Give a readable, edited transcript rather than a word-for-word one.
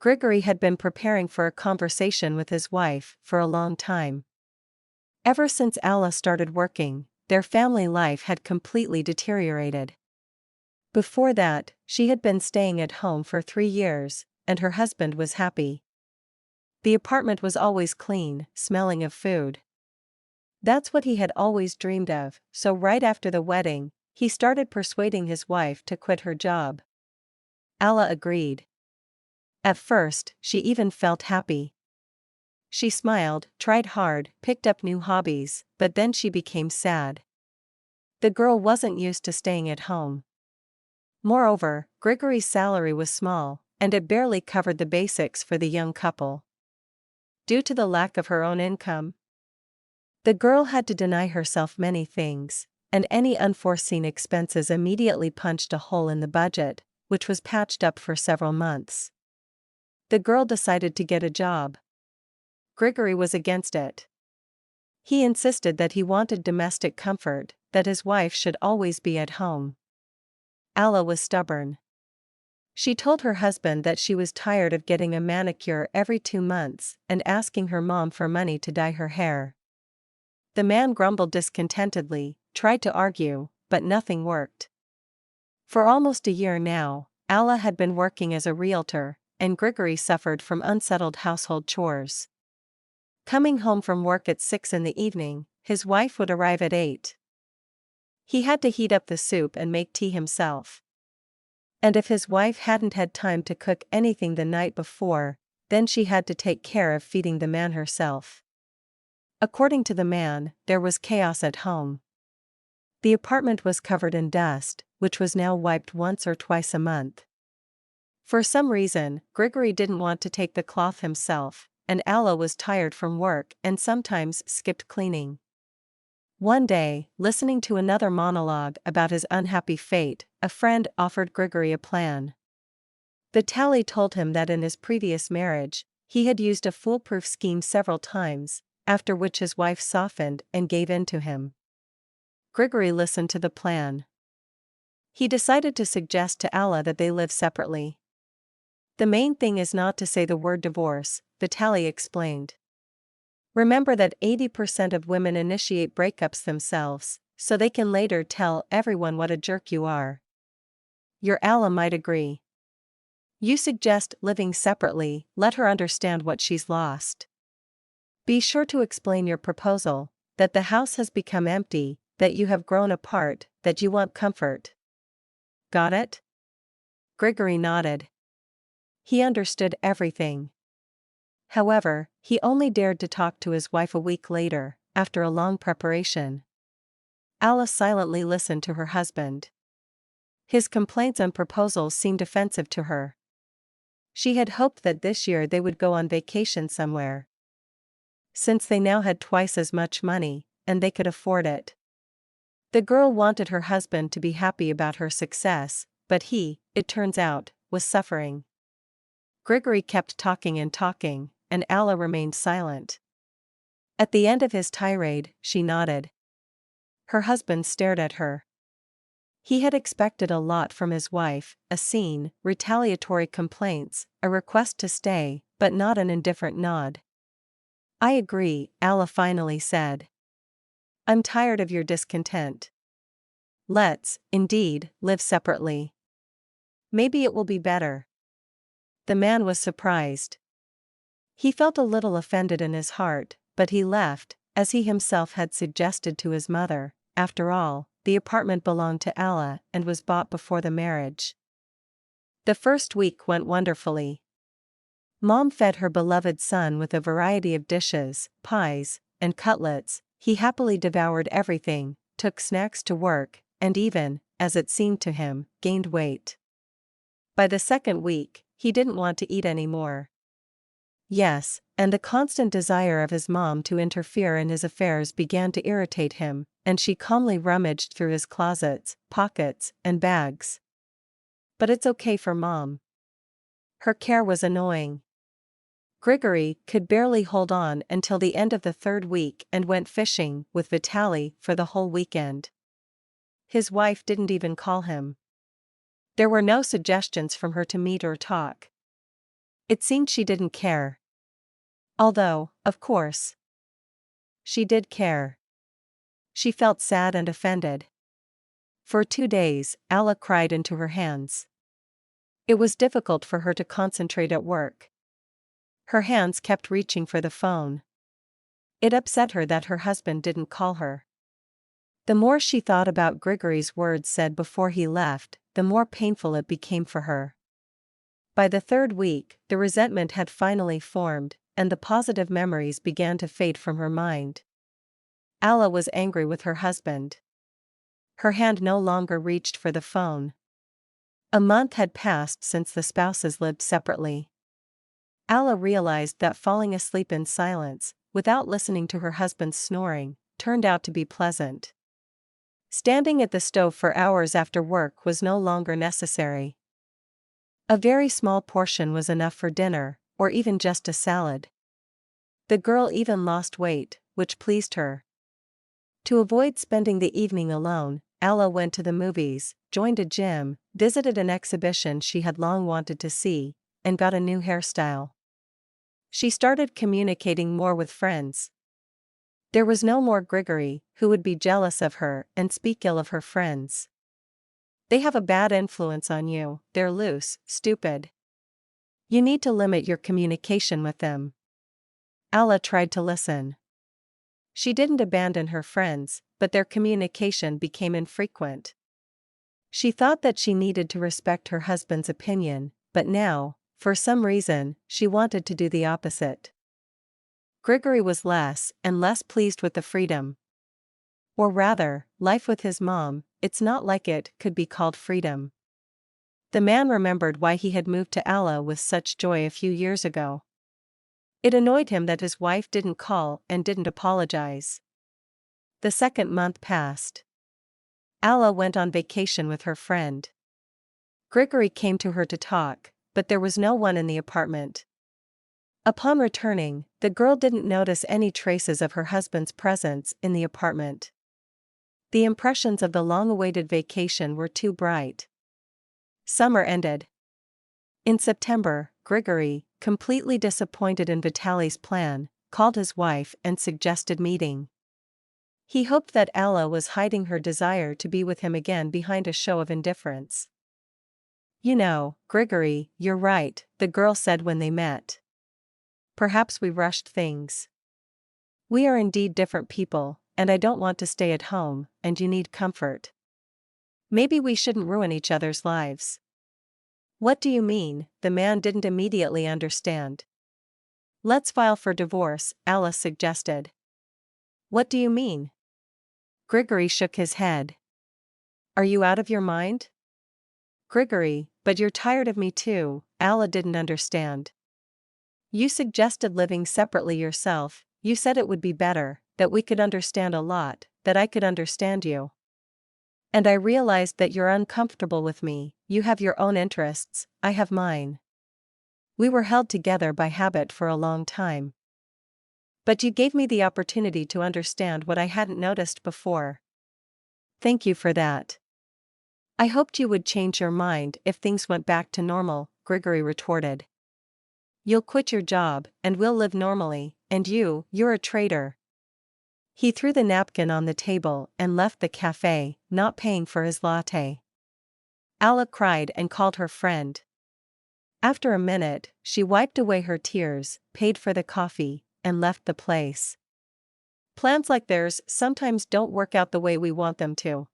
Grigory had been preparing for a conversation with his wife for a long time. Ever since Alla started working, their family life had completely deteriorated. Before that, she had been staying at home for 3 years, and her husband was happy. The apartment was always clean, smelling of food. That's what he had always dreamed of, so right after the wedding, he started persuading his wife to quit her job. Alla agreed. At first, she even felt happy. She smiled, tried hard, picked up new hobbies, but then she became sad. The girl wasn't used to staying at home. Moreover, Grigory's salary was small, and it barely covered the basics for the young couple. Due to the lack of her own income, the girl had to deny herself many things, and any unforeseen expenses immediately punched a hole in the budget, which was patched up for several months. The girl decided to get a job. Grigory was against it. He insisted that he wanted domestic comfort, that his wife should always be at home. Alla was stubborn. She told her husband that she was tired of getting a manicure every 2 months and asking her mom for money to dye her hair. The man grumbled discontentedly, tried to argue, but nothing worked. For almost a year now, Alla had been working as a realtor, and Grigory suffered from unsettled household chores. Coming home from work at 6 in the evening, his wife would arrive at 8. He had to heat up the soup and make tea himself. And if his wife hadn't had time to cook anything the night before, then she had to take care of feeding the man herself. According to the man, there was chaos at home. The apartment was covered in dust, which was now wiped once or twice a month. For some reason, Grigory didn't want to take the cloth himself, and Alla was tired from work and sometimes skipped cleaning. One day, listening to another monologue about his unhappy fate, a friend offered Grigory a plan. The tally told him that in his previous marriage, he had used a foolproof scheme several times, after which his wife softened and gave in to him. Grigory listened to the plan. He decided to suggest to Alla that they live separately. The main thing is not to say the word divorce, Vitaly explained. Remember that 80% of women initiate breakups themselves, so they can later tell everyone what a jerk you are. Your Alla might agree. You suggest living separately, let her understand what she's lost. Be sure to explain your proposal, that the house has become empty, that you have grown apart, that you want comfort. Got it? Grigory nodded. He understood everything. However, he only dared to talk to his wife a week later, after a long preparation. Alla silently listened to her husband. His complaints and proposals seemed offensive to her. She had hoped that this year they would go on vacation somewhere, since they now had twice as much money, and they could afford it. The girl wanted her husband to be happy about her success, but he, it turns out, was suffering. Grigory kept talking and talking, and Alla remained silent. At the end of his tirade, she nodded. Her husband stared at her. He had expected a lot from his wife, a scene, retaliatory complaints, a request to stay, but not an indifferent nod. I agree, Alla finally said. I'm tired of your discontent. Let's, indeed, live separately. Maybe it will be better. The man was surprised. He felt a little offended in his heart, but he left, as he himself had suggested to his mother. After all, the apartment belonged to Alla and was bought before the marriage. The first week went wonderfully. Mom fed her beloved son with a variety of dishes, pies, and cutlets. He happily devoured everything, took snacks to work, and even, as it seemed to him, gained weight. By the second week, he didn't want to eat anymore. Yes, and the constant desire of his mom to interfere in his affairs began to irritate him, and she calmly rummaged through his closets, pockets, and bags. But it's okay for Mom. Her care was annoying. Grigory could barely hold on until the end of the third week and went fishing with Vitaly for the whole weekend. His wife didn't even call him. There were no suggestions from her to meet or talk. It seemed she didn't care. Although, of course, she did care. She felt sad and offended. For 2 days, Alla cried into her hands. It was difficult for her to concentrate at work. Her hands kept reaching for the phone. It upset her that her husband didn't call her. The more she thought about Grigory's words said before he left, the more painful it became for her. By the third week, the resentment had finally formed, and the positive memories began to fade from her mind. Alla was angry with her husband. Her hand no longer reached for the phone. A month had passed since the spouses lived separately. Alla realized that falling asleep in silence, without listening to her husband's snoring, turned out to be pleasant. Standing at the stove for hours after work was no longer necessary. A very small portion was enough for dinner, or even just a salad. The girl even lost weight, which pleased her. To avoid spending the evening alone, Alla went to the movies, joined a gym, visited an exhibition she had long wanted to see, and got a new hairstyle. She started communicating more with friends. There was no more Grigory, who would be jealous of her and speak ill of her friends. They have a bad influence on you, they're loose, stupid. You need to limit your communication with them. Alla tried to listen. She didn't abandon her friends, but their communication became infrequent. She thought that she needed to respect her husband's opinion, but now, for some reason, she wanted to do the opposite. Grigory was less and less pleased with the freedom. Or rather, life with his mom, it's not like it could be called freedom. The man remembered why he had moved to Alla with such joy a few years ago. It annoyed him that his wife didn't call and didn't apologize. The second month passed. Alla went on vacation with her friend. Grigory came to her to talk, but there was no one in the apartment. Upon returning, the girl didn't notice any traces of her husband's presence in the apartment. The impressions of the long-awaited vacation were too bright. Summer ended. In September, Grigory, completely disappointed in Vitaly's plan, called his wife and suggested meeting. He hoped that Alla was hiding her desire to be with him again behind a show of indifference. "You know, Grigory, you're right," the girl said when they met. "Perhaps we rushed things. We are indeed different people, and I don't want to stay at home, and you need comfort. Maybe we shouldn't ruin each other's lives." "What do you mean?" The man didn't immediately understand. "Let's file for divorce," Alla suggested. "What do you mean?" Grigory shook his head. "Are you out of your mind?" "Grigory, but you're tired of me too," Alla didn't understand. "You suggested living separately yourself, you said it would be better, that we could understand a lot, that I could understand you. And I realized that you're uncomfortable with me, you have your own interests, I have mine. We were held together by habit for a long time. But you gave me the opportunity to understand what I hadn't noticed before. Thank you for that. I hoped you would change your mind if things went back to normal," Grigory retorted. "You'll quit your job, and we'll live normally, and you're a traitor." He threw the napkin on the table and left the cafe, not paying for his latte. Alla cried and called her friend. After a minute, she wiped away her tears, paid for the coffee, and left the place. Plans like theirs sometimes don't work out the way we want them to.